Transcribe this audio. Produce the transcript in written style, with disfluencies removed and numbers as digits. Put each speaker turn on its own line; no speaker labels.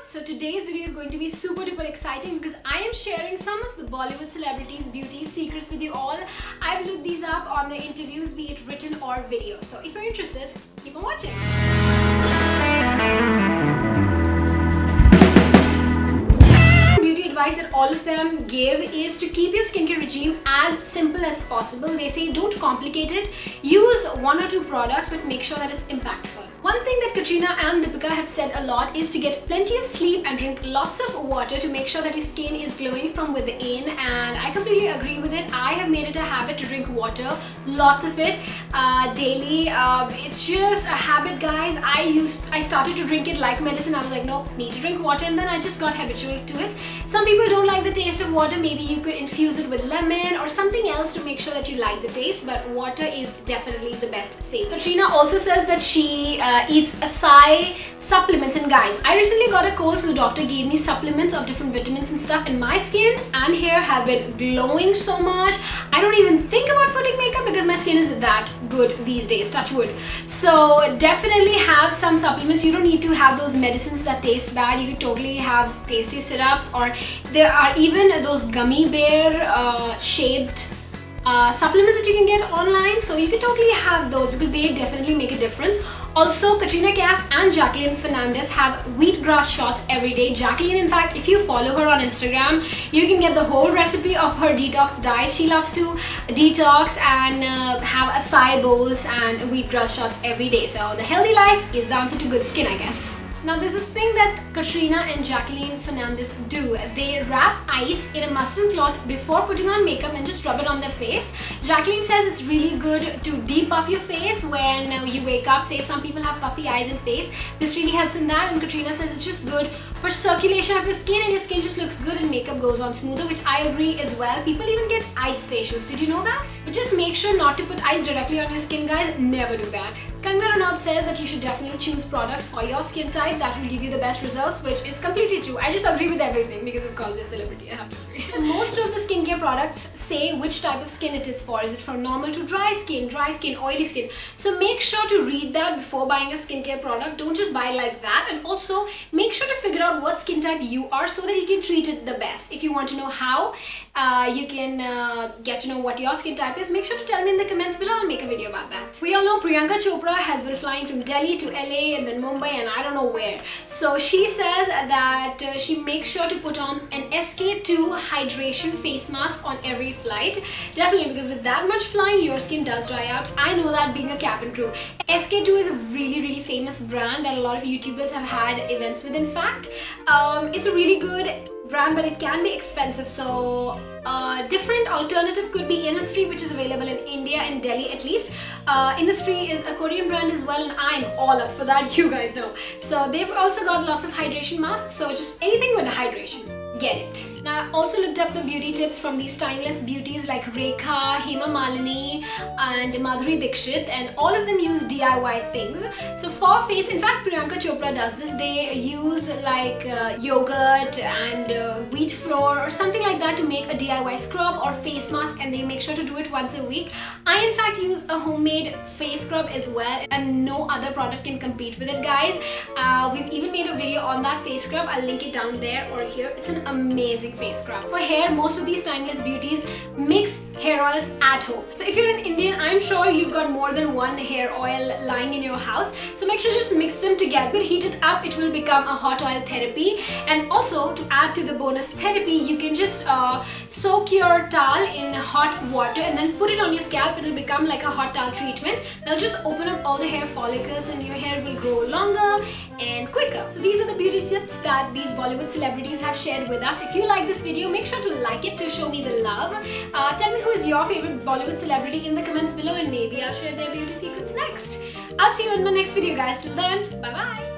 So today's video is going to be super duper exciting because I am sharing some of the Bollywood celebrities' beauty secrets with you all. I've looked these up on their interviews, be it written or video. So if you're interested, keep on watching. Beauty advice that all of them give is to keep your skincare regime as simple as possible. They say don't complicate it. Use one or two products, but make sure that it's impactful. One thing that Katrina and Deepika have said a lot is to get plenty of sleep and drink lots of water to make sure that your skin is glowing from within, and I completely agree with it. I have made it a habit to drink water, lots of it, daily. It's just a habit, guys. I started to drink it like medicine. I was like, no, need to drink water, and then I just got habitual to it. Some people don't like the taste of water. Maybe you could infuse it with lemon or something else to make sure that you like the taste, but water is definitely the best safe. Katrina also says that she eats acai supplements, and guys, I recently got a cold, so the doctor gave me supplements of different vitamins and stuff, and my skin and hair have been glowing so much. I don't even think about putting makeup because my skin is that good these days, touch wood. So definitely have some supplements. You don't need to have those medicines that taste bad. You could totally have tasty syrups, or there are even those gummy bear shaped supplements that you can get online, so you can totally have those because they definitely make a difference. Also, Katrina Kaif and Jacqueline Fernandez have wheatgrass shots every day. Jacqueline, in fact, if you follow her on Instagram, you can get the whole recipe of her detox diet. She loves to detox and have acai bowls and wheatgrass shots every day. So the healthy life is the answer to good skin, I guess. Now there's this thing that Katrina and Jacqueline Fernandez do. They wrap ice in a muslin cloth before putting on makeup and just rub it on their face. Jacqueline says it's really good to depuff your face when you wake up. Say some people have puffy eyes and face. This really helps in that. And Katrina says it's just good for circulation of your skin, and your skin just looks good and makeup goes on smoother, which I agree as well. People even get ice facials. Did you know that? But just make sure not to put ice directly on your skin, guys. Never do that. Kangana Ranaut says that you should definitely choose products for your skin type that will give you the best results, which is completely true. I just agree with everything because I've called this celebrity. I have to agree. Most of the skincare products say which type of skin it is for. Is it from normal to dry skin, oily skin? So make sure to read that before buying a skincare product. Don't just buy like that. And also make sure to figure out what skin type you are so that you can treat it the best. If you want to know how you can get to know what your skin type is, make sure to tell me in the comments below. I'll make a video about that. We all know Priyanka Chopra has been flying from Delhi to LA and then Mumbai and I don't know where. So she says that she makes sure to put on an SK2 hydration face mask on every flight. Definitely, because with that much flying, your skin does dry out. I know that being a cabin crew. SK2 is a really famous brand that a lot of YouTubers have had events with. In fact, it's a really good brand, but it can be expensive. So different alternative could be Innisfree, which is available in India, in Delhi at least. Innisfree is a Korean brand as well, and I'm all up for that, you guys know. So they've also got lots of hydration masks, so just anything with hydration, get it. Now I also looked up the beauty tips from these timeless beauties like Rekha, Hema Malini and Madhuri Dixit, and all of them use DIY things. So for face, in fact Priyanka Chopra does this. They use like yogurt and wheat flour or something like that to make a DIY scrub or face mask, and they make sure to do it once a week. I in fact use a homemade face scrub as well, and no other product can compete with it, guys. We've even made a video on that face scrub. I'll link it down there or here. It's an amazing face scrub. For hair, most of these timeless beauties mix hair oils at home. So if you're an Indian, I'm sure you've got more than one hair oil lying in your house. So make sure to just mix them together, heat it up, it will become a hot oil therapy. And also to add to the bonus therapy, you can just soak your towel in hot water and then put it on your scalp. It will become like a hot towel treatment. That'll just open up all the hair follicles and your hair will grow longer and quicker. So these are the beauty tips that these Bollywood celebrities have shared with us. If you like this video, make sure to like it to show me the love. Tell me who is your favorite Bollywood celebrity in the comments below, and maybe I'll share their beauty secrets next. I'll see you in my next video, guys. Till then, bye bye.